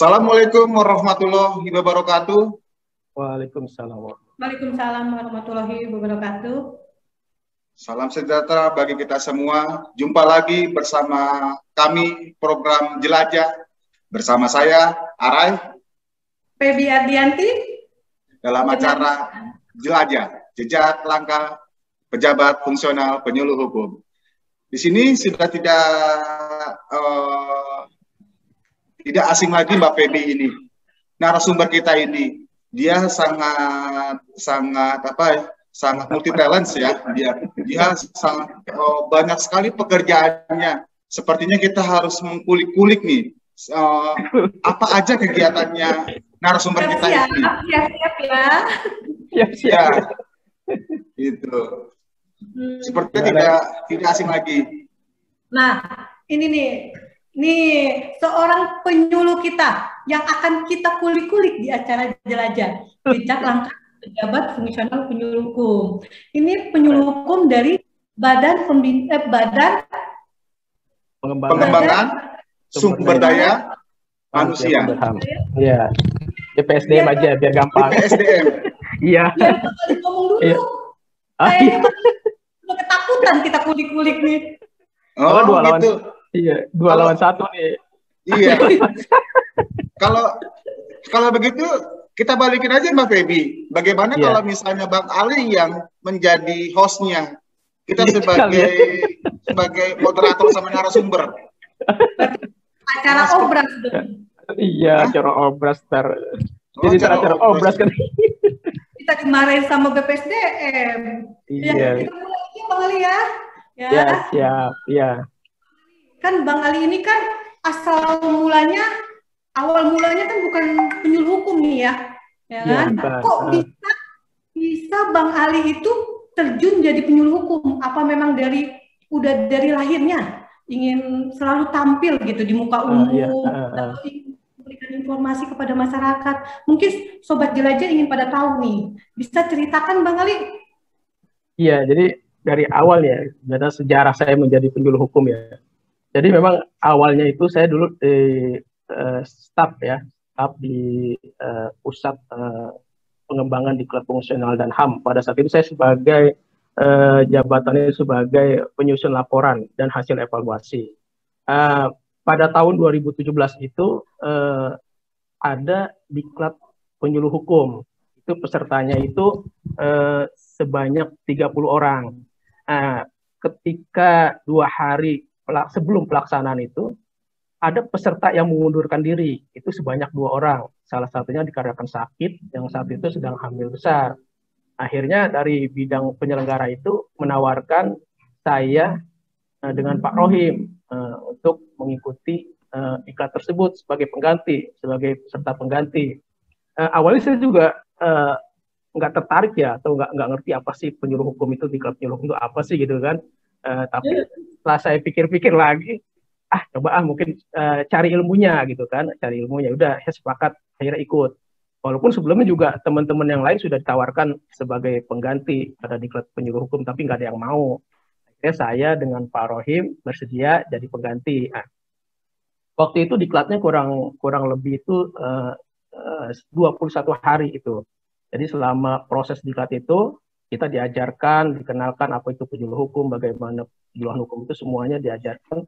Assalamualaikum warahmatullahi wabarakatuh. Waalaikumsalam. Waalaikumsalam warahmatullahi wabarakatuh. Salam sejahtera bagi kita semua. Jumpa lagi bersama kami program Jelajah. Bersama saya, Arai. Febi Ardianti. Dalam acara Jelajah, jejak langkah pejabat fungsional penyuluh hukum. Di sini sudah tidak asing lagi Mbak Febi ini. Narasumber kita ini, dia sangat multi talent ya. Dia sangat banyak sekali pekerjaannya. Sepertinya kita harus mengkulik-kulik nih apa aja kegiatannya narasumber kita ini. Siap ya. Ya, itu. Sepertinya tidak asing lagi. Nah, ini seorang penyuluh kita yang akan kita kulik-kulik di acara Jelajah, jejak langkah pejabat fungsional penyuluh hukum. Ini penyuluh hukum dari Badan Pengembangan Sumber Daya Manusia. Iya. PSDM aja biar gampang. PSDM. Iya. Ngomong dulu. Kayaknya udah ketakutan kita kulik-kulik nih. Oh, dua lawan. Gitu. Iya, 2 lawan 1 nih. Iya. Kalau begitu kita balikin aja Mbak Febi. Bagaimana kalau misalnya Bang Ali yang menjadi hostnya, kita sebagai moderator sama narasumber. Acara obras. Iya, acara obras ntar. Jadi acara obras kan. Kita dimarahin sama BPSDM. Iya. Ya, kita mulai aja Bang Ali ya. Ya, siap. Iya. Kan Bang Ali ini kan awal mulanya kan bukan penyuluh hukum nih ya kan? Kok bisa Bang Ali itu terjun jadi penyuluh hukum? Apa memang udah dari lahirnya ingin selalu tampil gitu di muka umum, atau ingin memberikan informasi kepada masyarakat? Mungkin Sobat Jelajah ingin pada tahu nih, bisa ceritakan Bang Ali? Iya, jadi dari awal ya, data sejarah saya menjadi penyuluh hukum ya. Jadi memang awalnya itu saya dulu staf di pusat pengembangan di Klub Fungsional dan HAM. Pada saat itu saya sebagai jabatannya sebagai penyusun laporan dan hasil evaluasi. Pada tahun 2017 itu ada di Klub Penyuluh Hukum. Itu pesertanya itu sebanyak 30 orang. Ketika 2 hari sebelum pelaksanaan itu, ada peserta yang mengundurkan diri, itu sebanyak 2 orang. Salah satunya dikarenakan sakit, yang saat itu sedang hamil besar. Akhirnya dari bidang penyelenggara itu menawarkan saya dengan Pak Rohim untuk mengikuti iklan tersebut sebagai pengganti, sebagai peserta pengganti. Awalnya saya juga nggak tertarik ya, atau nggak ngerti apa sih penyuluh hukum itu, di klub penyuluh hukum itu apa sih gitu kan. Tapi setelah saya pikir-pikir lagi, coba mungkin cari ilmunya gitu kan, udah saya sepakat, akhirnya ikut. Walaupun sebelumnya juga teman-teman yang lain sudah ditawarkan sebagai pengganti pada diklat penyuluh hukum, tapi nggak ada yang mau. Akhirnya saya dengan Pak Rohim bersedia jadi pengganti. Waktu itu diklatnya kurang lebih itu 21 hari itu. Jadi selama proses diklat itu kita diajarkan, dikenalkan apa itu penyuluh hukum, bagaimana penyuluhan hukum itu semuanya diajarkan.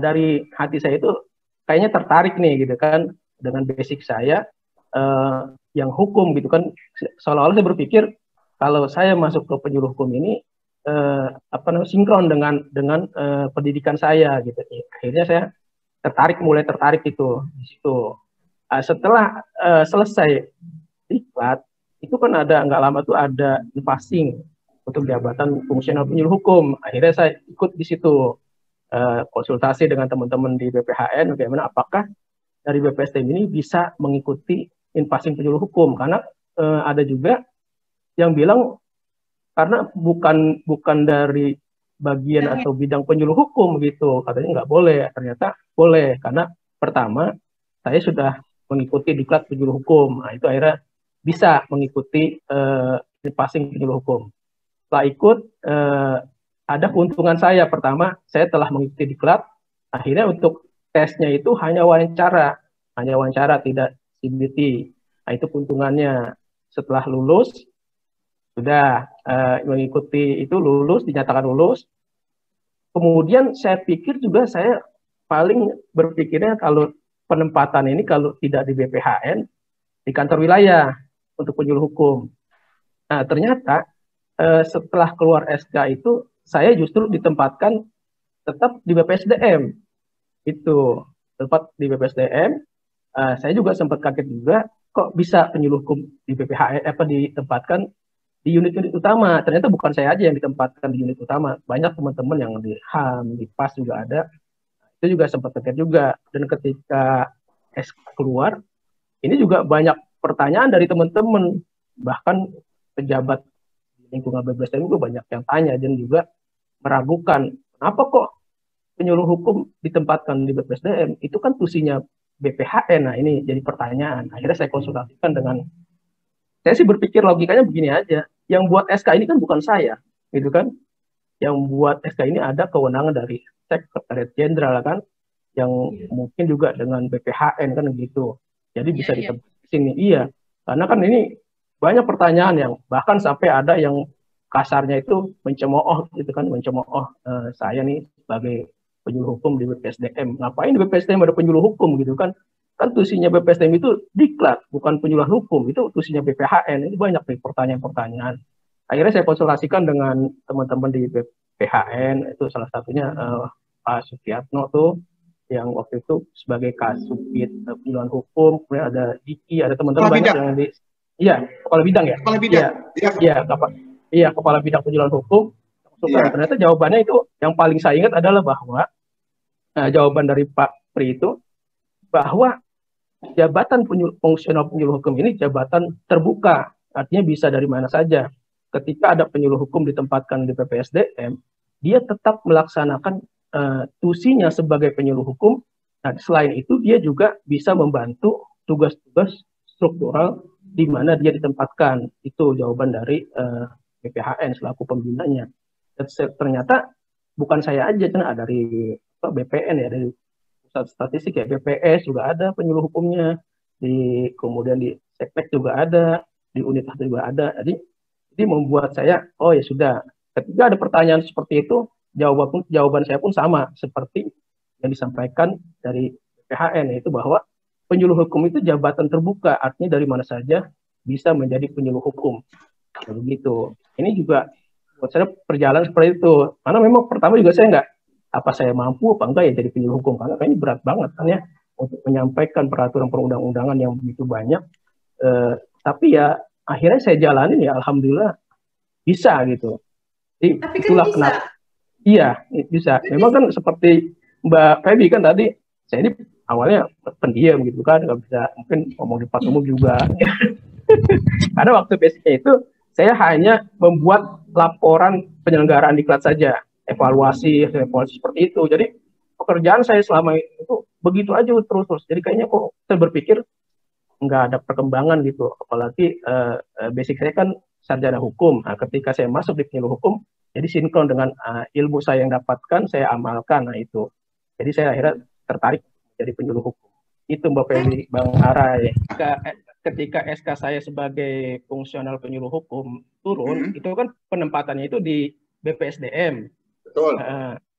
Dari hati saya itu kayaknya tertarik nih gitu kan, dengan basic saya yang hukum gitu kan. Seolah-olah saya berpikir kalau saya masuk ke penyuluh hukum ini sinkron dengan pendidikan saya gitu. Akhirnya saya mulai tertarik itu di situ. Setelah selesai diklat, itu kan nggak lama tuh ada passing untuk jabatan fungsional penyuluh hukum. Akhirnya saya ikut di situ, konsultasi dengan teman-teman di BPHN bagaimana apakah dari BPSDM ini bisa mengikuti passing penyuluh hukum, karena ada juga yang bilang karena bukan dari bagian atau bidang penyuluh hukum gitu, katanya nggak boleh. Ternyata boleh, karena pertama saya sudah mengikuti diklat penyuluh hukum. Nah, itu akhirnya bisa mengikuti passing penyuluh hukum. Setelah ikut, ada keuntungan saya. Pertama, saya telah mengikuti diklat. Akhirnya untuk tesnya itu hanya wawancara. hanya wawancara, tidak CBT. Nah, itu keuntungannya. Setelah lulus, sudah mengikuti itu, lulus, dinyatakan lulus. Kemudian saya pikir juga saya paling berpikirnya kalau penempatan ini kalau tidak di BPHN, di kantor wilayah untuk penyuluh hukum. Nah, ternyata setelah keluar SK itu, saya justru ditempatkan tetap di BPSDM. Itu, tempat di BPSDM. Saya juga sempat kaget juga, kok bisa penyuluh hukum di BPHN ditempatkan di unit-unit utama. Ternyata bukan saya aja yang ditempatkan di unit utama. Banyak teman-teman yang di HAM, di PAS juga ada. Itu juga sempat kaget juga. Dan ketika SK keluar, ini juga banyak pertanyaan dari teman-teman. Bahkan pejabat lingkungan BPSDM juga banyak yang tanya dan juga meragukan, kenapa kok penyuluh hukum ditempatkan di BPSDM? Itu kan tusinya BPHN. Nah, ini jadi pertanyaan. Akhirnya saya konsultasikan dengan, saya sih berpikir logikanya begini aja, yang buat SK ini kan bukan saya, gitu kan? Yang buat SK ini ada kewenangan dari Sekretariat Jenderal kan, yang mungkin juga dengan BPHN kan gitu. Jadi bisa ditempatkan di sini. Iya, karena kan ini banyak pertanyaan yang bahkan sampai ada yang kasarnya itu mencemooh gitu kan, mencemooh saya nih sebagai penyuluh hukum di BPSDM. Ngapain di BPSDM ada penyuluh hukum gitu kan? Kan tusinya BPSDM itu diklat, bukan penyuluh hukum, itu tusinya BPHN. Ini banyak nih pertanyaan-pertanyaan. Akhirnya saya konsultasikan dengan teman-teman di BPHN, itu salah satunya Pak Sukiyatno tuh, yang waktu itu sebagai Kasubit penyuluhan hukum, kemudian ada Diki, ada teman-teman banyak yang di, iya, kepala bidang ya, kepala bidang, iya, kepala bidang penyuluhan hukum. Ternyata jawabannya itu yang paling saya ingat adalah bahwa jawaban dari Pak Pri itu bahwa jabatan fungsional penyuluh hukum ini jabatan terbuka, artinya bisa dari mana saja. Ketika ada penyuluh hukum ditempatkan di BPSDM, dia tetap melaksanakan tusinya sebagai penyuluh hukum. Nah, selain itu dia juga bisa membantu tugas-tugas struktural di mana dia ditempatkan. Itu jawaban dari BPHN selaku pembinanya. Dan ternyata bukan saya aja, kan ada dari BPN ya, dari Pusat Statistik ya, BPS juga ada penyuluh hukumnya, kemudian di Seknek juga ada, di Unitas juga ada. Jadi membuat saya, oh ya sudah, ketika ada pertanyaan seperti itu, jawaban saya pun sama seperti yang disampaikan dari BPHN, yaitu bahwa penyuluh hukum itu jabatan terbuka, artinya dari mana saja bisa menjadi penyuluh hukum. Begitu. Ini juga buat saya perjalanan seperti itu. Karena memang pertama juga saya nggak, apa saya mampu apa enggak ya jadi penyuluh hukum, karena ini berat banget kan ya untuk menyampaikan peraturan perundang-undangan yang begitu banyak. Tapi ya akhirnya saya jalanin ya, alhamdulillah bisa gitu. Jadi tapi itulah kan bisa. Kenapa. Iya, bisa. Memang kan seperti Mbak Feby kan tadi, saya ini awalnya pendiam gitu kan, nggak bisa mungkin ngomong di depan umum juga. Karena waktu basicnya itu saya hanya membuat laporan penyelenggaraan diklat saja, evaluasi seperti itu. Jadi pekerjaan saya selama itu begitu aja terus. Jadi kayaknya kok saya berpikir nggak ada perkembangan gitu. Apalagi basic saya kan sarjana hukum. Nah, ketika saya masuk di penyuluh hukum, jadi sinkron dengan ilmu saya yang dapatkan, saya amalkan. Nah itu. Jadi saya akhirnya tertarik jadi penyuluh hukum. Itu Mbak Feby, Bang Arai. Ketika SK saya sebagai fungsional penyuluh hukum turun, itu kan penempatannya itu di BPSDM. Betul.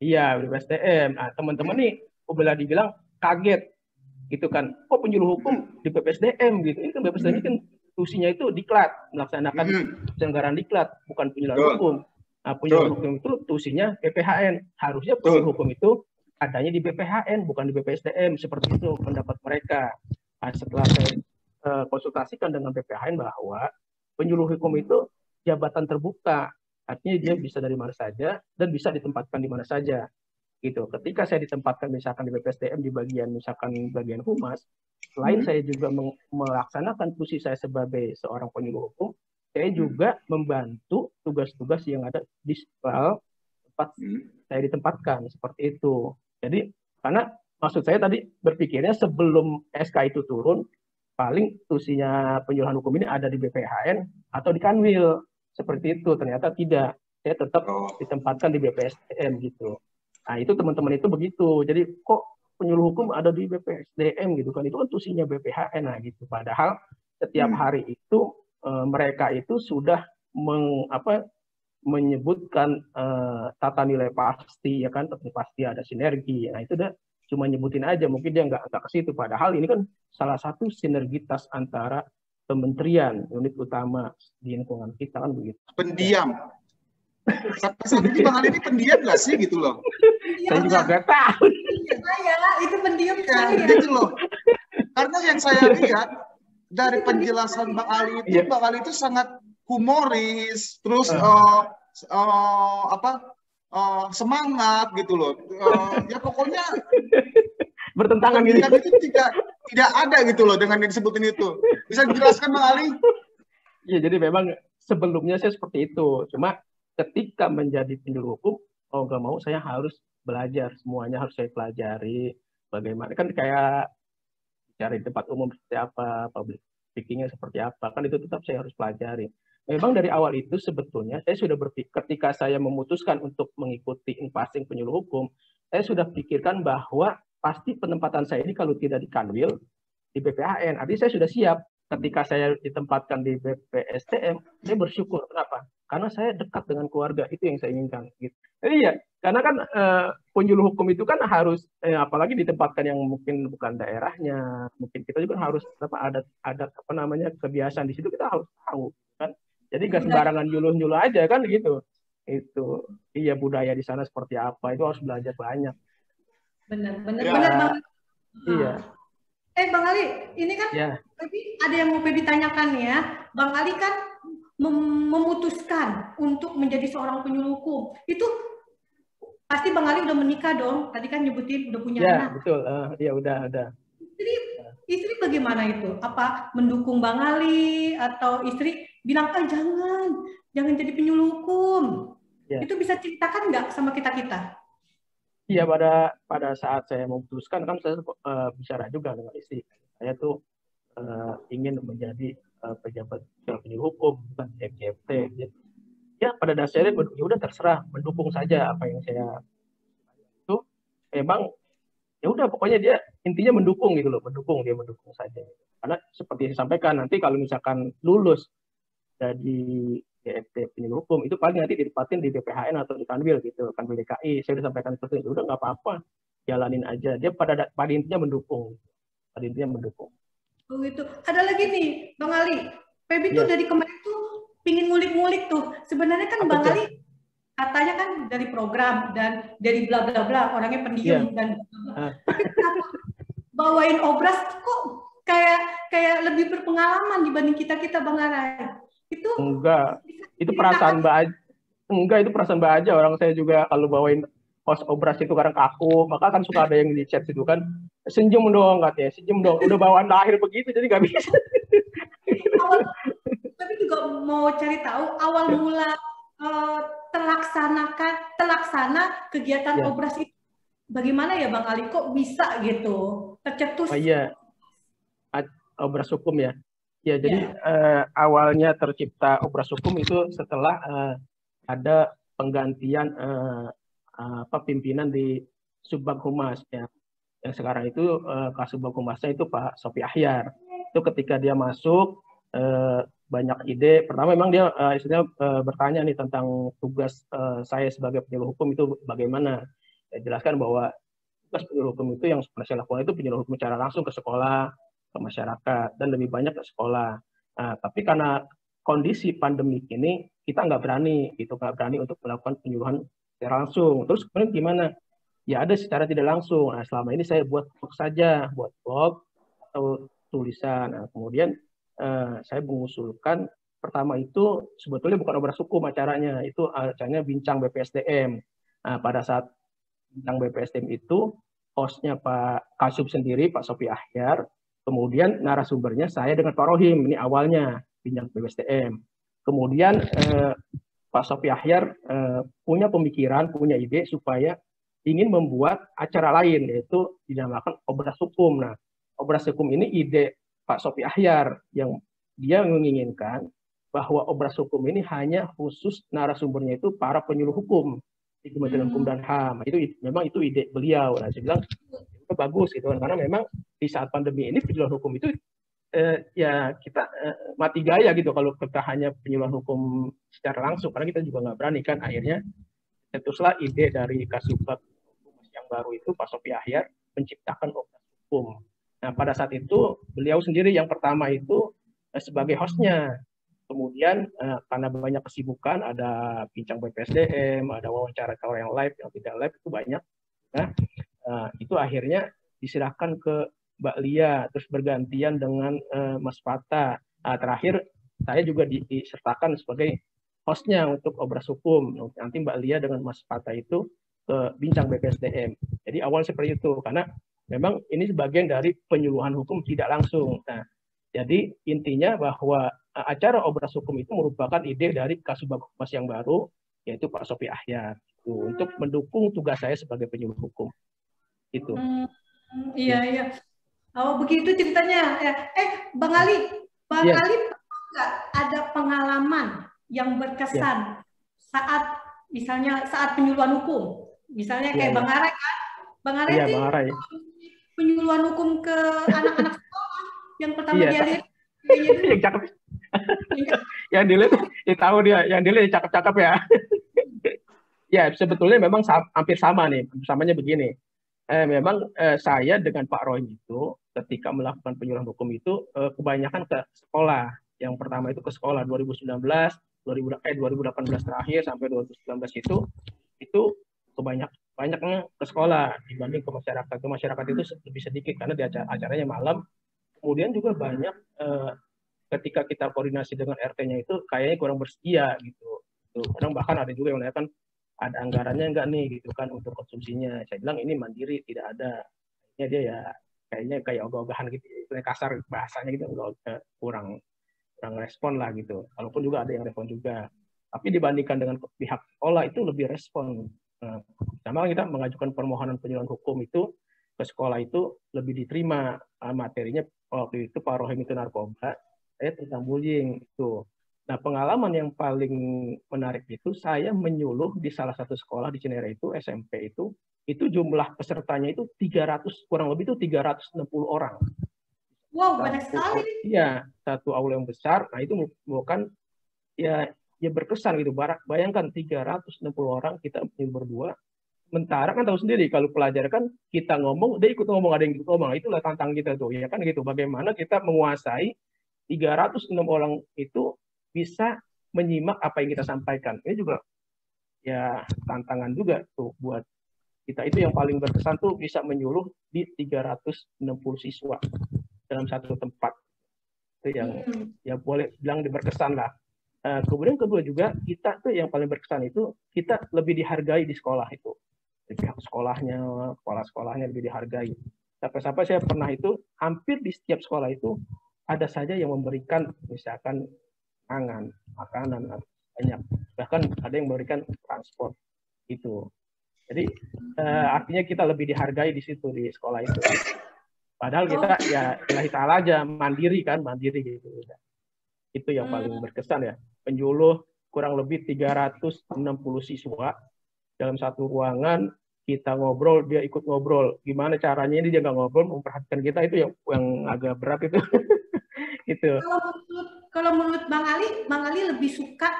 Iya, BPSDM. Nah, teman-teman nih, bila dibilang kaget gitu kan, kok penyuluh hukum di BPSDM gitu. Ini kan BPSDM kan tusinya itu diklat, melaksanakan penyelenggaraan diklat, bukan penyuluhan hukum. Nah, penyuluh hukum itu tusinya BPHN. Harusnya penyuluh hukum itu adanya di BPHN, bukan di BPSDM. Seperti itu pendapat mereka. Nah, setelah saya konsultasikan dengan BPHN bahwa penyuluh hukum itu jabatan terbuka, artinya dia bisa dari mana saja dan bisa ditempatkan di mana saja gitu. Ketika saya ditempatkan misalkan di BPSDM di bagian humas, selain saya juga melaksanakan fungsi saya sebagai seorang penyuluh hukum, saya juga membantu tugas-tugas yang ada di tempat saya ditempatkan, seperti itu. Jadi karena maksud saya tadi berpikirnya sebelum SK itu turun, paling tusinya penyuluhan hukum ini ada di BPHN atau di Kanwil, seperti itu. Ternyata tidak, saya tetap ditempatkan di BPSDM gitu. Nah itu teman-teman itu begitu. Jadi kok penyuluh hukum ada di BPSDM gitu kan, itu kan tusinya BPHN nah gitu. Padahal setiap hari itu mereka itu sudah menyebutkan tata nilai pasti ya kan, tapi pasti ada sinergi. Nah itu udah cuma nyebutin aja, mungkin dia nggak ke situ. Padahal ini kan salah satu sinergitas antara kementerian, unit utama di lingkungan kita kan begitu. Pendiam. Sampai saat ini Bang Ali ini pendiam nggak sih gitu loh? Saya juga nggak tahu. Saya itu pendiam ya, gitu loh. Karena yang saya lihat dari penjelasan Bang Ali itu, Bang Ali itu sangat humoris, terus semangat gitu loh. Ya pokoknya bertentangan gitu. Itu tidak ada gitu loh dengan yang disebutin itu. Bisa dijelaskan Bang Ali? Iya, jadi memang sebelumnya saya seperti itu. Cuma ketika menjadi penyuluh hukum, mau nggak mau saya harus belajar, semuanya harus saya pelajari. Bagaimana kan kayak cari tempat umum seperti apa, public speaking-nya seperti apa, kan itu tetap saya harus pelajari. Memang dari awal itu sebetulnya saya sudah berpikir, ketika saya memutuskan untuk mengikuti in-passing penyuluh hukum, saya sudah pikirkan bahwa pasti penempatan saya ini kalau tidak di Kanwil, di BPHN, artinya saya sudah siap. Ketika saya ditempatkan di BPSDM, saya bersyukur. Kenapa? Karena saya dekat dengan keluarga, itu yang saya inginkan. Gitu. Jadi ya, karena kan penyuluh hukum itu kan harus, apalagi ditempatkan yang mungkin bukan daerahnya, mungkin kita juga harus ada kebiasaan di situ, kita harus tahu kan. Jadi nggak sembarangan nyuluh-nyuluh aja kan gitu. Itu iya, budaya di sana seperti apa, itu harus belajar banyak. Benar Bang. Iya. Bang Ali, ini kan ada yang mau Pebi tanyakan ya. Bang Ali kan memutuskan untuk menjadi seorang penyuluh hukum. Itu pasti Bang Ali udah menikah dong. Tadi kan nyebutin udah punya anak. Ya, betul. Ya udah. Istri bagaimana itu? Apa mendukung Bang Ali atau istri bilang jangan jadi penyuluh hukum? Ya. Itu bisa ceritakan nggak sama kita-kita? Iya, pada saat saya memutuskan kan saya bicara juga dengan istri. Saya tuh ingin menjadi pejabat penyuluh hukum, bukan FJFT. Gitu. Ya pada dasarnya ya udah terserah, mendukung saja apa yang saya itu. Memang ya udah pokoknya dia intinya mendukung gitu loh, mendukung saja. Karena seperti saya sampaikan, nanti kalau misalkan lulus dari DFT penyuluh hukum itu paling nanti ditempatin di BPHN atau di Kanwil gitu, Kanwil DKI. Saya udah sampaikan seperti itu, udah nggak apa-apa, jalanin aja. Dia pada intinya mendukung, Oh gitu. Ada lagi nih, Bang Ali. Pebi tuh dari kemarin tuh pingin ngulik-ngulik tuh. Sebenarnya kan Bang Ali katanya kan dari program dan dari bla bla bla, orangnya pendiam dan tapi kenapa bawain obras kok kayak lebih berpengalaman dibanding kita Bang Ali? Itu enggak, itu perasaan Mbak aja. Orang saya juga kalau bawain host obras itu kadang kaku, maka kan suka ada yang di chat itu kan, senyum dong katanya, senyum dong, udah bawaan lahir begitu jadi nggak bisa. Tapi juga mau cari tahu awal mula terlaksana kegiatan obras itu bagaimana ya Bang Ali, kok bisa gitu tercetus? Oh iya, obras hukum ya. Ya, jadi awalnya tercipta obras hukum itu setelah ada penggantian pimpinan di Subbag Humas ya. Yang sekarang itu Kasubag Humasnya itu Pak Sopi Ahyar. Itu ketika dia masuk banyak ide. Pertama memang dia istilahnya bertanya nih tentang tugas saya sebagai penyuluh hukum itu bagaimana. Saya jelaskan bahwa tugas penyuluh hukum itu yang saya lakukan itu penyuluh hukum secara langsung ke sekolah, ke masyarakat, dan lebih banyak ke sekolah. Nah, tapi karena kondisi pandemi ini kita nggak berani untuk melakukan penyuluhan secara langsung. Terus kemudian gimana? Ya ada secara tidak langsung. Nah, selama ini saya buat blog atau tulisan. Nah, kemudian saya mengusulkan pertama itu sebetulnya bukan obras hukum acaranya, itu acaranya Bincang BPSDM. Nah, pada saat Bincang BPSDM itu hostnya Pak Kasub sendiri, Pak Sopi Ahyar. Kemudian narasumbernya saya dengan Pak Rohim, ini awalnya Bincang BPSDM. Kemudian Pak Sopi Ahyar punya pemikiran, punya ide supaya ingin membuat acara lain, yaitu dinamakan obras hukum. Nah, obras hukum ini ide Pak Sopi Ahyar yang dia menginginkan bahwa obras hukum ini hanya khusus narasumbernya itu para penyuluh hukum. di Kementerian Hukum dan HAM. Itu memang itu ide beliau. Nah, saya bilang itu bagus gitu kan, karena memang di saat pandemi ini penyuluhan hukum itu ya kita mati gaya gitu kalau kita hanya penyuluhan hukum secara langsung, karena kita juga nggak berani kan. Akhirnya tentulah ide dari Kasubag yang baru itu Pak Sofi Ahyar menciptakan Obras Hukum. Nah, pada saat itu beliau sendiri yang pertama itu sebagai hostnya. Kemudian karena banyak kesibukan, ada bincang BPSDM, ada wawancara yang live, yang tidak live itu banyak. Nah, itu akhirnya diserahkan ke Mbak Lia, terus bergantian dengan Mas Fata. Nah, terakhir saya juga disertakan sebagai hostnya untuk Obras Hukum. Nanti Mbak Lia dengan Mas Fata itu ke bincang BPSDM. Jadi awal seperti itu, karena memang ini sebagian dari penyuluhan hukum tidak langsung. Nah, jadi intinya bahwa acara Obras Hukum itu merupakan ide dari Kasubag Humas yang baru, yaitu Pak Sofi Ahyar, untuk mendukung tugas saya sebagai penyuluh hukum. Itu. Iya. Oh, begitu ceritanya. Bang Ali, Ali pernah nggak ada pengalaman yang berkesan saat misalnya saat penyuluhan hukum? Misalnya kayak Bang Arai kan? Bang Arai itu penyuluhan hukum ke anak-anak sekolah yang pertama dia lihat yang cakep. Yang dilihat tahu dia, yang dilihat cakep-cakep ya. Ya, sebetulnya memang hampir sama nih. Samanya begini. Memang saya dengan Pak Roy itu ketika melakukan penyuluhan hukum itu kebanyakan ke sekolah. Yang pertama itu ke sekolah 2019, 2018 terakhir sampai 2019 itu banyaknya ke sekolah dibanding ke masyarakat. Ke masyarakat itu lebih sedikit karena di acaranya malam. Kemudian juga banyak ketika kita koordinasi dengan RT-nya itu kayaknya kurang bersedia gitu. Kadang bahkan ada juga yang menanyakan ada anggarannya enggak nih gitu kan untuk konsumsinya. Saya bilang ini mandiri, tidak ada. Dia ya kayaknya kayak ogah-ogahan gitu, kasar bahasanya gitu, kurang respon lah gitu. Walaupun juga ada yang respon juga. Tapi dibandingkan dengan pihak sekolah itu lebih respon. Sama kita mengajukan permohonan penyuluhan hukum itu ke sekolah itu lebih diterima materinya. Waktu itu Pak Rohim itu narkoba, saya tentang bullying itu. Nah, pengalaman yang paling menarik itu saya menyuluh di salah satu sekolah di Cinere itu, SMP itu jumlah pesertanya itu 300, kurang lebih itu 360 orang. Wow, banyak sekali. Iya, satu aula yang besar. Nah, itu bukan ya berkesan gitu. Bayangkan 360 orang kita berdua. Sementara kan tahu sendiri kalau pelajar kan kita ngomong, dia ikut ngomong, ada yang ikut ngomong. Itulah tantang kita tuh, ya kan gitu. Bagaimana kita menguasai 306 orang itu bisa menyimak apa yang kita sampaikan. Ini juga ya tantangan juga tuh buat kita. Itu yang paling berkesan tuh bisa menyuluh di 360 siswa dalam satu tempat. Itu yang ya boleh bilang berkesan lah. Kemudian kedua juga kita tuh yang paling berkesan itu kita lebih dihargai di sekolah itu. Di pihak sekolahnya, kepala sekolahnya lebih dihargai. Sampai-sampai saya pernah itu hampir di setiap sekolah itu ada saja yang memberikan misalkan pangan, makanan banyak, bahkan ada yang memberikan transport itu. Jadi artinya kita lebih dihargai di situ di sekolah itu. Padahal kita ya ilahi ta'ala aja mandiri gitu. Itu yang paling berkesan ya. Penyuluh kurang lebih 360 siswa dalam satu ruangan, kita ngobrol, dia ikut ngobrol. Gimana caranya ini dia nggak ngobrol, memperhatikan kita, itu yang agak berat itu. Gitu. Kalau menurut Bang Ali lebih suka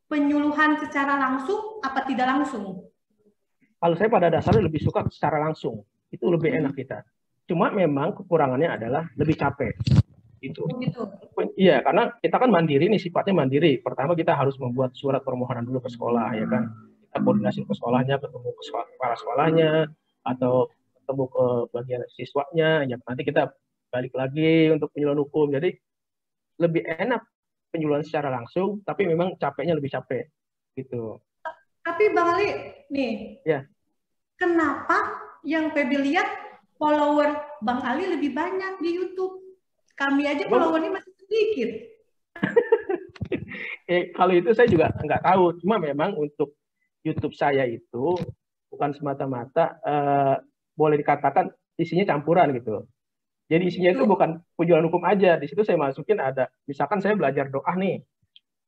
penyuluhan secara langsung apa tidak langsung? Kalau saya pada dasarnya lebih suka secara langsung. Itu lebih enak kita. Cuma memang kekurangannya adalah lebih capek. Gitu. Iya, karena kita kan mandiri nih, sifatnya mandiri. Pertama kita harus membuat surat permohonan dulu ke sekolah, ya kan. Kita koordinasi ke sekolahnya, ketemu ke kepala sekolahnya, atau ketemu ke bagian siswanya. Ya nanti kita balik lagi untuk penyuluhan hukum. Jadi lebih enak penyuluhan secara langsung, tapi memang capeknya lebih capek, gitu. Tapi Bang Ali, nih, kenapa yang Feby lihat follower Bang Ali lebih banyak di YouTube? Kami aja followernya masih sedikit. Kalau itu saya juga nggak tahu, cuma memang untuk YouTube saya itu bukan semata-mata boleh dikatakan isinya campuran gitu. Jadi isinya itu bukan penyuluhan hukum aja. Di situ saya masukin ada, misalkan saya belajar doa nih.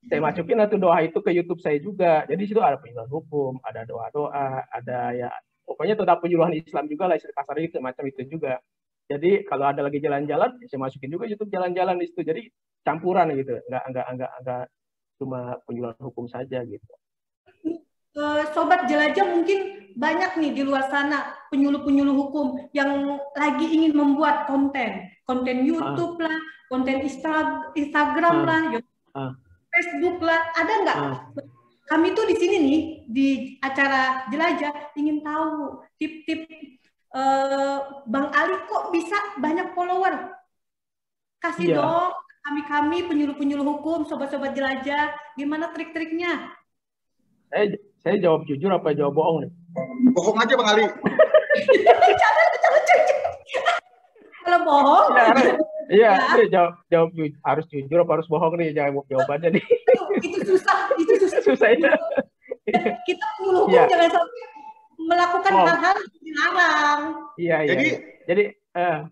saya masukin satu doa itu ke YouTube saya juga. Jadi di situ ada penyuluhan hukum, ada doa-doa, ada ya pokoknya tentang penyuluhan Islam juga lah, kasarnya semacam itu juga. Jadi kalau ada lagi jalan-jalan, saya masukin juga YouTube jalan-jalan di situ. Jadi campuran gitu, enggak cuma penyuluhan hukum saja gitu. Sobat jelajah mungkin banyak nih di luar sana penyuluh-penyuluh hukum yang lagi ingin membuat konten YouTube lah, konten Instagram lah, Facebook lah, ada nggak? Kami tuh di sini nih di acara jelajah ingin tahu tip-tip Bang Ali kok bisa banyak follower. Kasih dong kami penyuluh-penyuluh hukum, sobat-sobat jelajah, gimana trik-triknya? Saya jawab jujur apa jawab bohong nih? Bohong aja Bang Ali. Kalau bohong. Iya, jawab harus jujur apa harus bohong nih jawabannya nih. Itu susah. Susah ya. Kita penyuluh hukum jangan sampai melakukan hal-hal yang dilarang. Iya. Jadi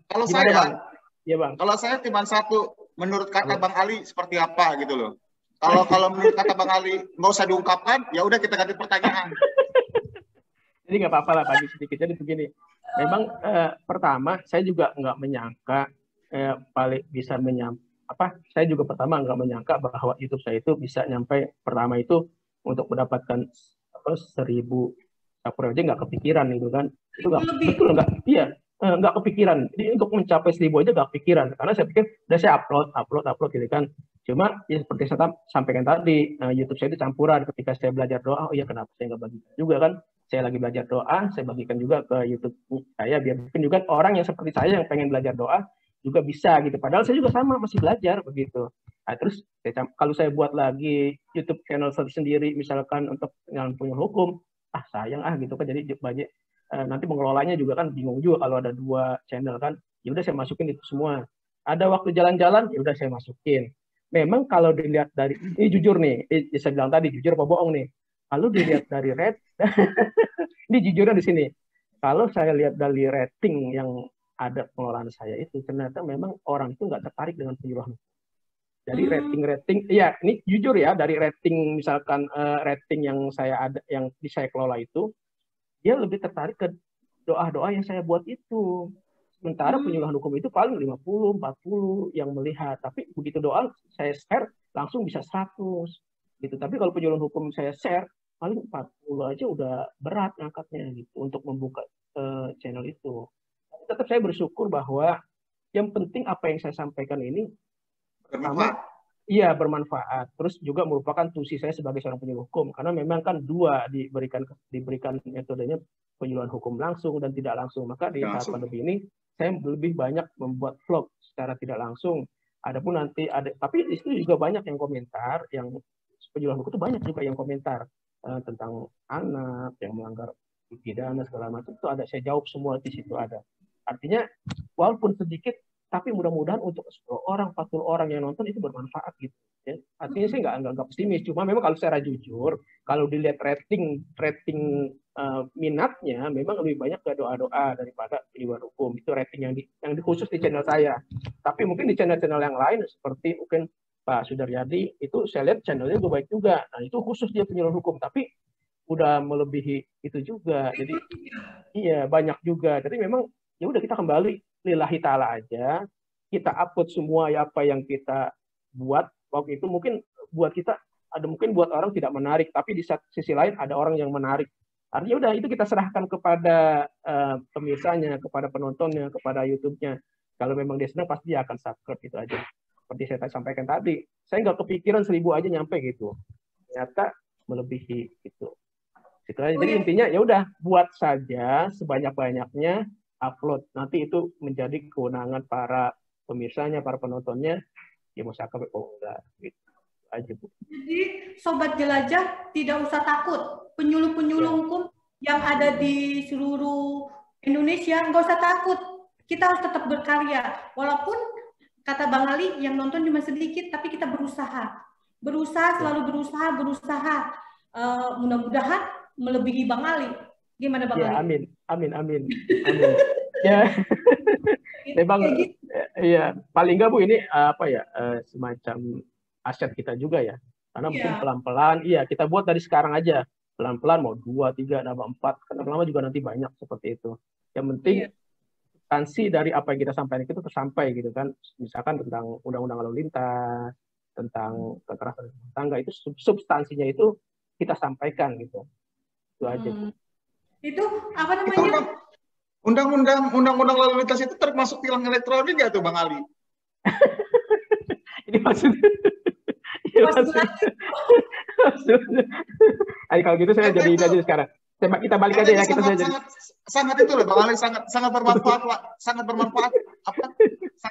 kalau saya cuma satu, menurut kata Bang Ali seperti apa gitu loh. Kalau menurut kata Bang Ali nggak usah diungkapkan, ya udah kita ganti pertanyaan. Jadi nggak apa-apa lah bagi sedikit. Jadi begini, memang pertama saya juga nggak menyangka paling bisa saya juga pertama nggak menyangka bahwa YouTube saya itu bisa nyampe pertama itu untuk mendapatkan 1.000 subscriber aja nggak kepikiran gitu kan. Itu nggak kepikiran. Jadi untuk mencapai 1.000 aja nggak kepikiran karena saya pikir udah saya upload gitu kan. Cuma ya seperti saya sampaikan tadi, YouTube saya itu campuran. Ketika saya belajar doa, oh iya kenapa saya nggak bagikan juga kan? Saya lagi belajar doa, saya bagikan juga ke YouTube saya biar mungkin juga orang yang seperti saya yang pengen belajar doa juga bisa gitu. Padahal saya juga sama masih belajar begitu. Nah, terus kalau saya buat lagi YouTube channel sendiri, misalkan untuk yang punya hukum, sayang gitu kan. Jadi banyak nanti mengelolanya juga kan bingung juga kalau ada 2 channel kan. Ya udah saya masukin itu semua. Ada waktu jalan-jalan, ya udah saya masukin. Memang kalau dilihat dari ini jujur nih, saya bilang tadi jujur apa bohong nih. Kalau dilihat dari ini jujurnya di sini. Kalau saya lihat dari rating yang ada pengelolaan saya itu, ternyata memang orang itu nggak tertarik dengan penyuluhan. Jadi rating, ya ini jujur ya, dari rating misalkan rating yang saya kelola itu, dia lebih tertarik ke doa-doa yang saya buat itu. Sementara penyuluhan hukum itu paling 50, 40 yang melihat. Tapi begitu doa saya share langsung bisa 100 gitu. Tapi kalau penyuluhan hukum saya share paling 40 aja udah berat angkatnya gitu untuk membuka channel itu. Tapi tetap saya bersyukur bahwa yang penting apa yang saya sampaikan ini bermanfaat. Terus juga merupakan fungsi saya sebagai seorang penyuluh hukum karena memang kan 2 diberikan metodenya penyuluhan hukum langsung dan tidak langsung. Maka di saat pandemi ini saya lebih banyak membuat vlog secara tidak langsung. Adapun nanti tapi di situ juga banyak yang komentar, yang penyuluhan hukum itu banyak juga yang komentar tentang anak yang melanggar pidana segala macam itu ada, saya jawab semua di situ ada. Artinya walaupun sedikit tapi mudah-mudahan untuk 10 orang, 40 orang yang nonton itu bermanfaat gitu. Ya. Artinya saya nggak pesimis. Cuma memang kalau secara jujur, kalau dilihat rating minatnya memang lebih banyak ke doa-doa daripada penyuluhan hukum. Itu rating yang khusus di channel saya. Tapi mungkin di channel-channel yang lain seperti mungkin Pak Sudaryadi itu saya lihat channelnya juga baik juga. Nah itu khusus dia penyuluhan hukum. Tapi udah melebihi itu juga. Jadi iya banyak juga. Jadi memang ya udah kita kembali lillahi ta'ala aja, kita upload semua apa yang kita buat waktu itu mungkin buat kita mungkin buat orang tidak menarik, tapi di sisi lain ada orang yang menarik. Artinya udah itu kita serahkan kepada pemirsanya, kepada penontonnya, kepada YouTube-nya. Kalau memang dia senang pasti dia akan subscribe itu aja. Seperti saya sampaikan tadi, saya nggak kepikiran 1.000 aja nyampe gitu. Ternyata melebihi itu. Jadi intinya ya udah buat saja sebanyak-banyaknya upload, nanti itu menjadi kewenangan para pemirsanya, para penontonnya, ya mau sampai enggak gitu aja Bu. Jadi sobat jelajah tidak usah takut, penyuluh-penyuluh hukum yang ada di seluruh Indonesia nggak usah takut, kita harus tetap berkarya, walaupun kata Bang Ali yang nonton cuma sedikit, tapi kita berusaha selalu berusaha, mudah-mudahan melebihi Bang Ali. Gimana Bang Ali? Amin. Ya, memang ya paling nggak Bu ini semacam aset kita juga ya. Karena mungkin pelan-pelan, iya kita buat dari sekarang aja. Pelan-pelan mau 2, 3, nambah 4. Karena lama juga nanti banyak seperti itu. Yang penting substansi dari apa yang kita sampaikan itu tersampai gitu kan. Misalkan tentang undang-undang lalu lintas, tentang kekerasan rumah tangga, itu substansinya itu kita sampaikan gitu. Itu aja. Itu apa namanya? Undang-undang lalu lintas itu termasuk tilang elektronik nggak tuh Bang Ali? Ini maksudnya. Kalau gitu saya jadi aja sekarang. Kita balik aja ya, kita sangat itu loh Bang Ali, sangat bermanfaat Pak. Sangat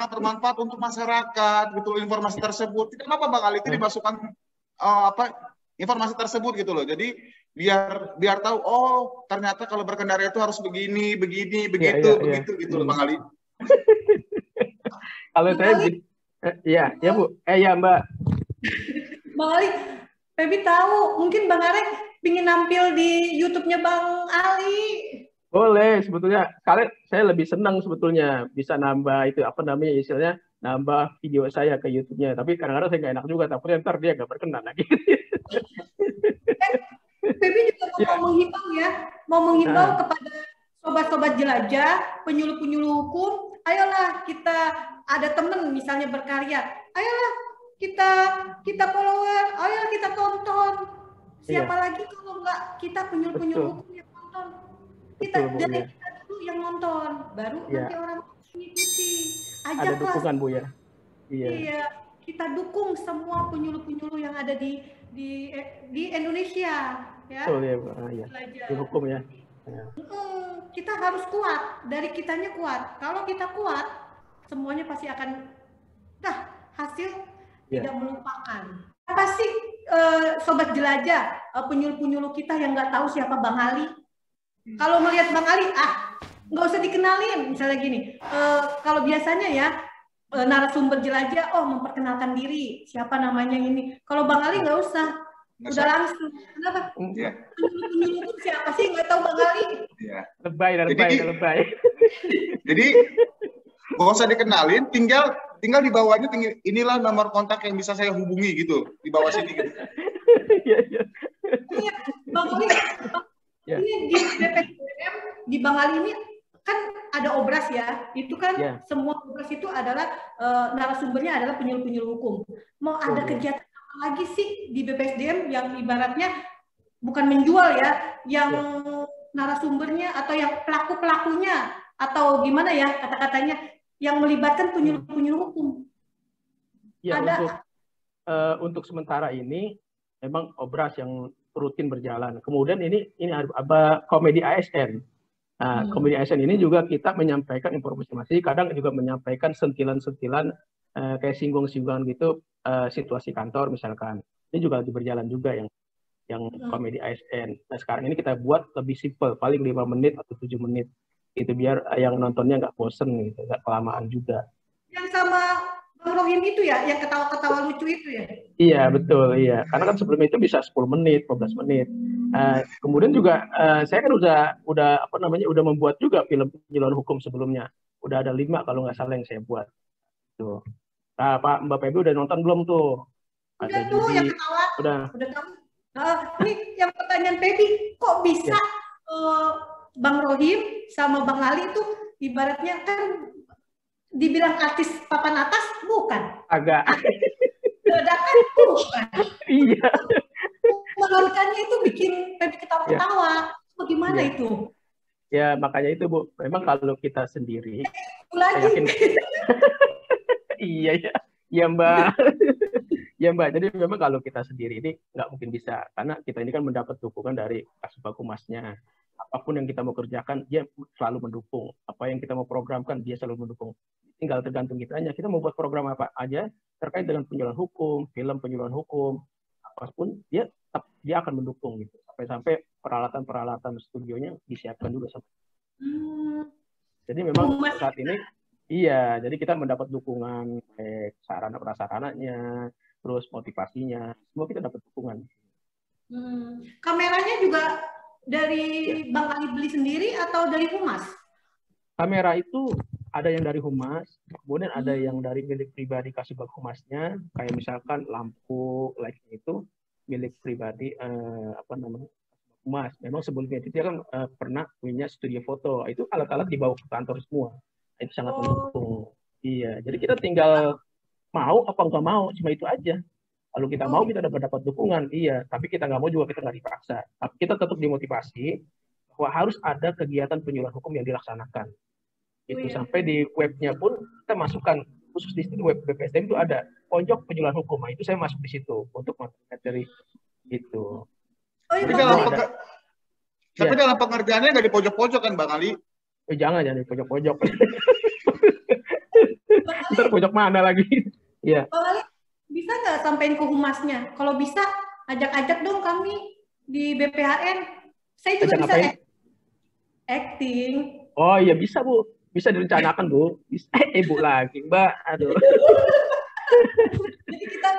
bermanfaat untuk masyarakat gitu informasi tersebut. Kenapa Bang Ali itu dimasukkan informasi tersebut gitu loh. Jadi biar tahu ternyata kalau berkendara itu harus begini, begitu gitu loh Bang Ali. Kalau saya ya Bu. Ya Mbak. Bang Ali, Pebi tahu, mungkin Bang Arek pingin nampil di YouTube-nya Bang Ali. Boleh, sebetulnya. Kalian saya lebih senang sebetulnya bisa nambah itu istilahnya nambah video saya ke YouTube-nya. Tapi kadang-kadang saya nggak enak juga, takutnya ntar dia nggak berkenan lagi. Pebi juga mau menghimbau kepada sobat-sobat jelajah, penyuluh-penyuluh hukum. Ayolah kita ada teman misalnya berkarya. Ayolah kita follower, ayolah kita tonton. Siapa lagi kalau nggak kita penyuluh-penyuluh hukum yang nonton? Kita dulu yang nonton, baru nanti orang mengikuti. Ajaklah. Ada dukungan Bu ya. Iya, kita dukung semua penyuluh-penyuluh yang ada di Indonesia, ya. Betul ya, Bu. Di hukum ya. Kita harus kuat, dari kitanya kuat. Kalau kita kuat, semuanya pasti akan hasil tidak melupakan. Apa sih sobat jelajah, penyuluh-penyuluh kita yang nggak tahu siapa Bang Ali? Kalau melihat Bang Ali, nggak usah dikenalin. Misalnya gini, kalau biasanya ya narasumber jelajah, memperkenalkan diri, siapa namanya ini. Kalau Bang Ali nggak usah, udah langsung. Kenapa? Penyuluh siapa sih nggak tahu Bang Ali? Lebay. Jadi nggak usah dikenalin, tinggal di bawahnya inilah nomor kontak yang bisa saya hubungi gitu, di bawah sini gitu. Iya, Bang Ali. Ini di BPSDM, di Bang Ali ini kan ada obras ya, itu kan semua obras itu adalah narasumbernya adalah penyuluh-penyuluh hukum. Mau ada kegiatan apa lagi sih di BPSDM yang ibaratnya bukan menjual ya, yang narasumbernya atau yang pelaku-pelakunya atau gimana ya kata-katanya yang melibatkan penyuluh-penyuluh hukum? Ya, untuk sementara ini memang obras yang rutin berjalan. Kemudian ini ada komedi ASN. Nah, komedi ASN ini juga kita menyampaikan informasi, kadang juga menyampaikan sentilan-sentilan kayak singgung-singgungan gitu, situasi kantor misalkan. Ini juga lagi berjalan juga yang komedi ASN. Nah, sekarang ini kita buat lebih simpel, paling 5 menit atau 7 menit. Itu biar yang nontonnya nggak bosen gitu, nggak kelamaan juga. Yang sama Bang Rohim itu ya, yang ketawa-ketawa lucu itu ya? Iya, betul, iya. Karena kan sebelumnya itu bisa 10 menit, 15 menit. Kemudian juga saya kan udah membuat juga film penyuluhan hukum sebelumnya. Udah ada 5 kalau nggak salah yang saya buat. Tuh. Nah, Mbak Pebi udah nonton belum tuh? Udah tuh, yang ketawa. Udah tahu. Ini yang pertanyaan Pebi, kok bisa Bang Rohim sama Bang Ali itu ibaratnya kan dibilang artis papan atas, bukan? Agak. Dadakan bukan? Iya. Menontonnya itu bikin Pebi ketawa-ketawa. Bagaimana itu? Ya, makanya itu Bu. Memang kalau kita sendiri. Lagi. Yakin... Iya Mbak. Ya Mbak, jadi memang kalau kita sendiri ini nggak mungkin bisa. Karena kita ini kan mendapat dukungan dari Kasubag Humasnya. Apapun yang kita mau kerjakan, dia selalu mendukung. Apa yang kita mau programkan, dia selalu mendukung. Tinggal tergantung kitanya. Kita mau buat program apa aja terkait dengan penyuluhan hukum, film penyuluhan hukum, apapun, dia akan mendukung gitu. Sampai peralatan studionya disiapkan juga. Jadi memang saat ini, jadi kita mendapat dukungan sarana prasarananya, terus motivasinya, semua kita dapat dukungan. Kameranya juga dari Bang Ali beli sendiri atau dari Humas? Kamera itu ada yang dari humas, kemudian ada yang dari milik pribadi Kasubag Humasnya, kayak misalkan lampu, lighting itu milik pribadi apa namanya humas. Memang sebelumnya itu dia kan pernah punya studio foto, itu alat-alat dibawa ke kantor semua, itu sangat mendukung. Iya, jadi kita tinggal mau apa nggak mau, cuma itu aja. Kalau kita mau kita dapat dukungan, iya. Tapi kita nggak mau juga kita nggak dipaksa. Tapi kita tetap dimotivasi bahwa harus ada kegiatan penyuluhan hukum yang dilaksanakan. Itu sampai di webnya pun kita masukkan khusus di web BPSDM itu ada pojok penyuluhan hukum. Nah, itu saya masuk di situ untuk materi itu. Tapi dalam pengerjaannya nggak di pojok-pojok kan Bang Ali? Jangan di pojok-pojok. Ntar pojok mana lagi? Iya. Bisa nggak sampein ke humasnya? Kalau bisa, ajak-ajak dong kami di BPHN. Saya juga bisa acting. Oh iya bisa Bu, bisa direncanakan Bu. Bisa. Bu lagi Mbak, aduh. Jadi kita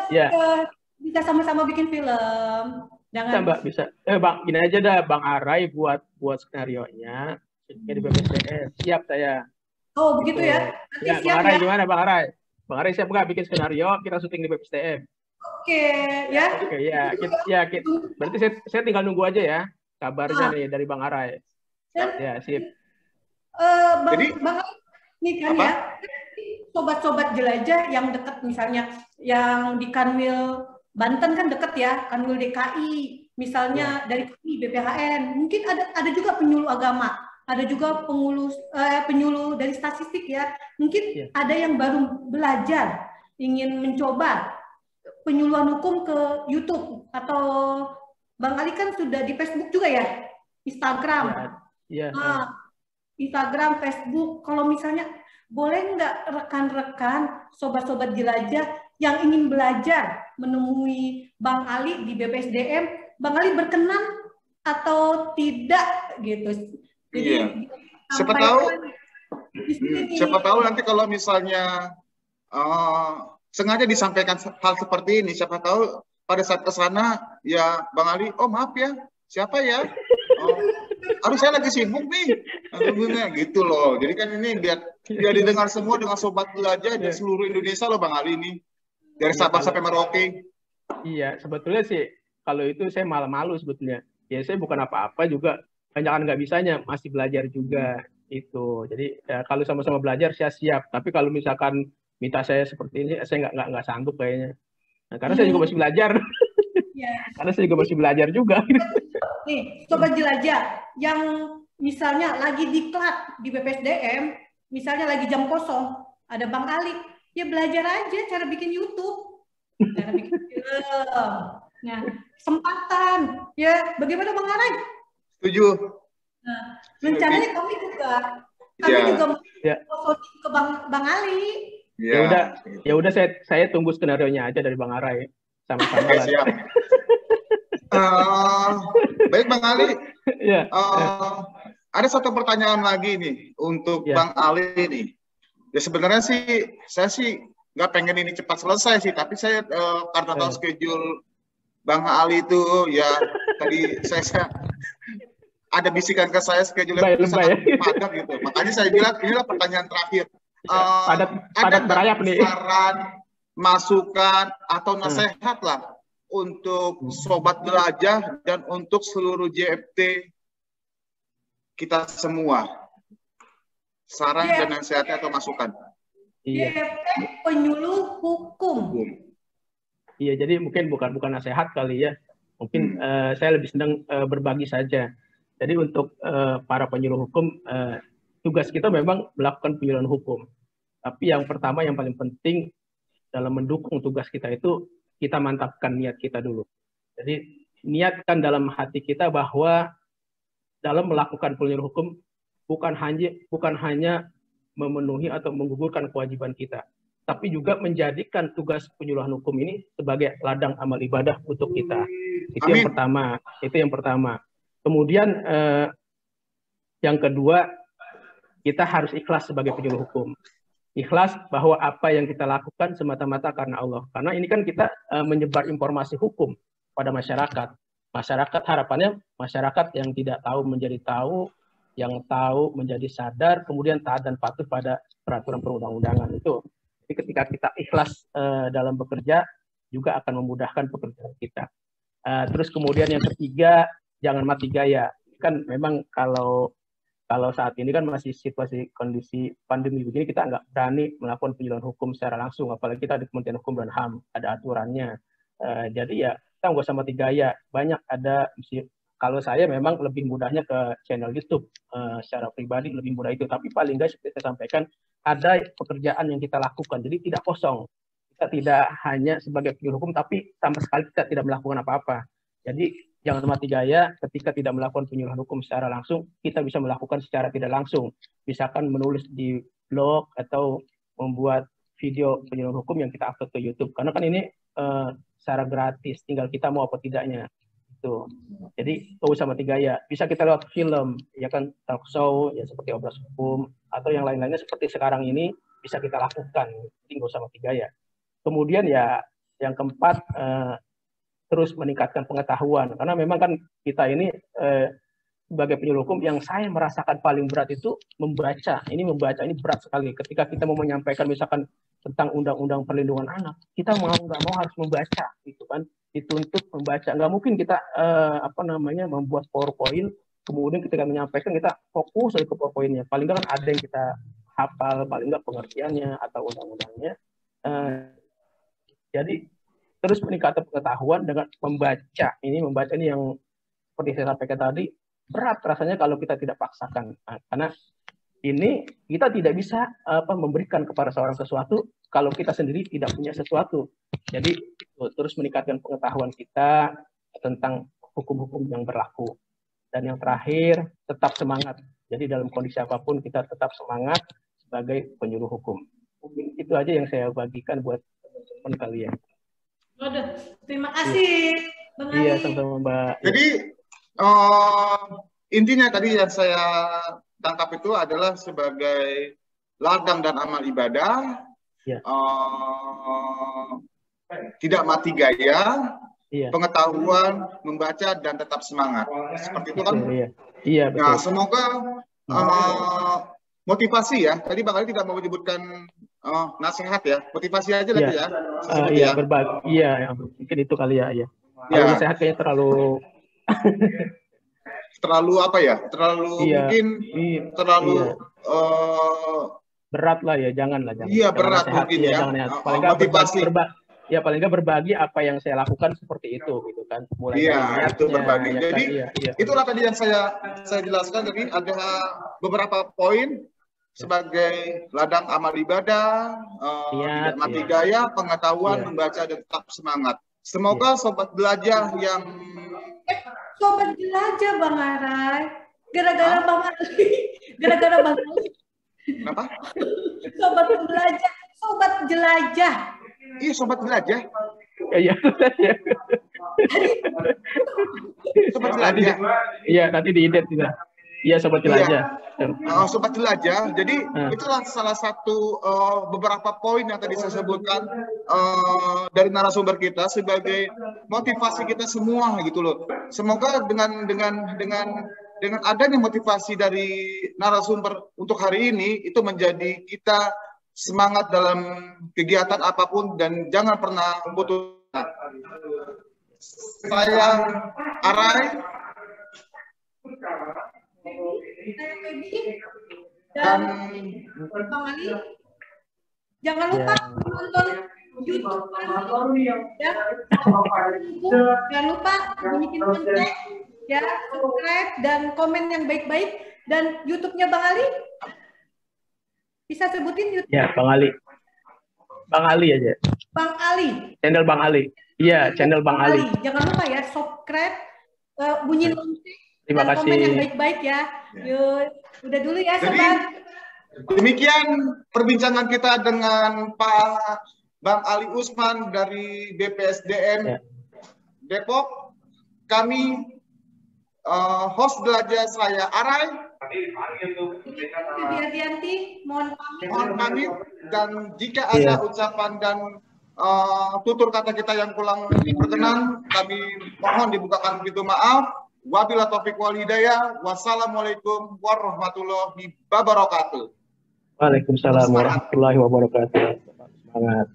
bisa sama-sama bikin film. Bisa Mbak, bisa. Bang, gini aja dah, Bang Arai buat skenario-nya di BPSDM. Siap saya. Oh begitu ya. Nanti ya, siap Bang Arai gimana Bang Arai? Bang Arai siap nggak bikin skenario, kita syuting di BPSDM? Oke, ya. Oke, berarti saya tinggal nunggu aja ya kabarnya nih dari Bang Arai. Ya, sip. Bang Arai, nih kan apa? Ya, sobat-sobat jelajah yang dekat misalnya, yang di Kanwil Banten kan dekat ya, Kanwil DKI, misalnya dari kami BPHN, mungkin ada juga penyuluh agama. Ada juga penyuluh dari statistik ya. Mungkin ada yang baru belajar, ingin mencoba penyuluhan hukum ke YouTube. Atau Bang Ali kan sudah di Facebook juga ya? Instagram. Instagram, Facebook. Kalau misalnya, boleh nggak rekan-rekan, sobat-sobat jelajah yang ingin belajar menemui Bang Ali di BPSDM, Bang Ali berkenan atau tidak gitu? Jadi, siapa tahu nanti kalau misalnya sengaja disampaikan hal seperti ini, siapa tahu pada saat ke sana ya Bang Ali, oh maaf ya, siapa ya? Harus saya lagi sibuk nih, gitu loh. Jadi kan ini biar didengar semua dengan sobat belajar di seluruh Indonesia loh Bang Ali ini, dari Sabang sampai Merauke. Iya, sebetulnya sih kalau itu saya malah malu sebetulnya. Ya saya bukan apa-apa juga. Banyakan nggak bisanya, masih belajar juga itu. Jadi ya, kalau sama-sama belajar saya siap. Tapi kalau misalkan minta saya seperti ini, saya nggak sanggup kayaknya. Nah, karena saya juga masih belajar. Karena saya juga masih belajar juga. Nih, sobat jelajah yang misalnya lagi diklat di BPSDM, misalnya lagi jam kosong, ada Bang Ali, ya belajar aja cara bikin YouTube, cara bikin film. Nah, kesempatan, ya bagaimana Bang Ali? Setuju. Nah, rencananya kami juga mau ke Bang Ali. Ya udah saya tunggu skenario-nya aja dari Bang Arai sama-sama lah. Siap. Baik Bang Ali. Ada satu pertanyaan lagi nih untuk Bang Ali nih. Ya sebenarnya sih saya sih nggak pengen ini cepat selesai sih, tapi saya karena tahu schedule Bang Ali itu ya tadi saya ada bisikan ke saya schedule sangat padat gitu. Makanya saya bilang inilah pertanyaan terakhir. Padat berayap nih. Saran, masukan atau nasihat lah untuk sobat jelajah dan untuk seluruh JFT kita semua. Saran dan nasihatnya atau masukan. JFT penyuluh hukum. Iya, jadi mungkin bukan nasihat kali ya. Mungkin saya lebih senang berbagi saja. Jadi untuk para penyuluh hukum, tugas kita memang melakukan penyuluhan hukum. Tapi yang pertama, yang paling penting dalam mendukung tugas kita itu, kita mantapkan niat kita dulu. Jadi niatkan dalam hati kita bahwa dalam melakukan penyuluhan hukum bukan hanya memenuhi atau menggugurkan kewajiban kita, tapi juga menjadikan tugas penyuluhan hukum ini sebagai ladang amal ibadah untuk kita. Itu yang pertama. Itu yang pertama. Kemudian yang kedua, kita harus ikhlas sebagai penyuluh hukum. Ikhlas bahwa apa yang kita lakukan semata-mata karena Allah. Karena ini kan kita menyebar informasi hukum pada masyarakat. Masyarakat harapannya masyarakat yang tidak tahu menjadi tahu, yang tahu, menjadi sadar, kemudian taat dan patuh pada peraturan perundang-undangan itu. Jadi ketika kita ikhlas dalam bekerja, juga akan memudahkan pekerjaan kita. Terus kemudian yang ketiga, jangan mati gaya. Kan memang kalau saat ini kan masih situasi kondisi pandemi begini, kita nggak berani melakukan penyuluhan hukum secara langsung, apalagi kita di Kementerian Hukum dan HAM, ada aturannya. Jadi ya kita nggak usah mati gaya. Banyak ada, kalau saya memang lebih mudahnya ke channel YouTube secara pribadi, lebih mudah itu. Tapi paling nggak seperti saya sampaikan, ada pekerjaan yang kita lakukan, jadi tidak kosong. Kita tidak hanya sebagai penyuluh hukum, tapi sama sekali kita tidak melakukan apa-apa. Jadi jangan mati gaya, ketika tidak melakukan penyuluhan hukum secara langsung, kita bisa melakukan secara tidak langsung. Misalkan menulis di blog atau membuat video penyuluhan hukum yang kita upload ke YouTube. Karena kan ini secara gratis, tinggal kita mau apa tidaknya. Itu. Jadi nggak usah mati gaya. Bisa kita lewat film, ya kan, talk show, ya seperti Obras Hukum, atau yang lain-lainnya seperti sekarang ini bisa kita lakukan. Jadi nggak usah mati gaya. Kemudian ya yang keempat, terus meningkatkan pengetahuan, karena memang kan kita ini sebagai penyuluh hukum yang saya merasakan paling berat itu membaca. Ini berat sekali. Ketika kita mau menyampaikan misalkan tentang undang-undang perlindungan anak, kita mau nggak mau harus membaca, gitu kan? Dituntut membaca. Nggak mungkin kita membuat PowerPoint, kemudian ketika menyampaikan kita fokus ke PowerPoint-nya. Paling nggak kan ada yang kita hafal, paling nggak pengertiannya atau undang-undangnya. Jadi terus meningkatkan pengetahuan dengan membaca. Membaca ini yang seperti saya sampaikan tadi, berat rasanya kalau kita tidak paksakan. Karena ini kita tidak bisa memberikan kepada seorang sesuatu kalau kita sendiri tidak punya sesuatu. Jadi terus meningkatkan pengetahuan kita tentang hukum-hukum yang berlaku. Dan yang terakhir, tetap semangat. Jadi dalam kondisi apapun kita tetap semangat sebagai penyuluh hukum. Mungkin itu aja yang saya bagikan buat teman-teman kalian. Waduh, terima kasih Bang Ali. Iya, sama-sama Mbak. Jadi intinya tadi yang saya tangkap itu adalah sebagai ladang dan amal ibadah, ya. Tidak mati gaya, iya. Pengetahuan, membaca dan tetap semangat. Seperti itu kan? Iya, betul. Nah, semoga motivasi ya. Tadi Bang Ali tidak mau menyebutkan nasihat ya, motivasi aja lagi ya. Iya, berbagi. Iya, mungkin itu kali ya. Iya. Kalau nasihat kayaknya terlalu apa ya? Mungkin terlalu berat lah ya, jangan. Iya, berat nasihat, mungkin ya. Paling nggak motivasi. Paling nggak berbagi apa yang saya lakukan seperti itu, gitu kan. Mulai itu berbagi. Ya, jadi itulah tadi yang saya jelaskan. Jadi ada beberapa poin. Sebagai ladang amal ibadah, tidak mati gaya, pengetahuan, membaca dan tetap semangat. Semoga sobat belajar yang sobat jelajah Bang Arai, gara-gara Bang Ali, Kenapa? Sobat jelajah. Iya, sobat jelajah. Iya. Sobat jelajah. Iya, nanti diident juga. Iya, sobat jelajah. Sobat jelajah. Jadi itulah salah satu beberapa poin yang tadi saya sebutkan dari narasumber kita sebagai motivasi kita semua gitu loh. Semoga dengan adanya motivasi dari narasumber untuk hari ini itu menjadi kita semangat dalam kegiatan apapun dan jangan pernah putus. Saya Arai dan Bang Ali, jangan lupa nonton YouTube ya. Jangan lupa bikin konten ya, subscribe dan komen yang baik-baik. Dan YouTube-nya Bang Ali bisa sebutin YouTube. Ya, Bang Ali aja. Bang Ali. Channel Bang Ali. Iya, channel Bang Ali. Jangan lupa ya subscribe, bunyi lonceng. Terima kasih. Komen yang baik-baik ya. Yuk, udah dulu ya sobat. Demikian perbincangan kita dengan Pak Bang Ali Usman dari BPSDM Depok. Kami host belajar saya Arai. Hati-hati, mohon pamit. Dan jika ada ucapan dan tutur kata kita yang kurang berkenan, kami mohon dibukakan pintu maaf. Wabillahi taufiq wal hidayah. Wassalamualaikum warahmatullahi wabarakatuh. Waalaikumsalam warahmatullahi wabarakatuh. Semangat.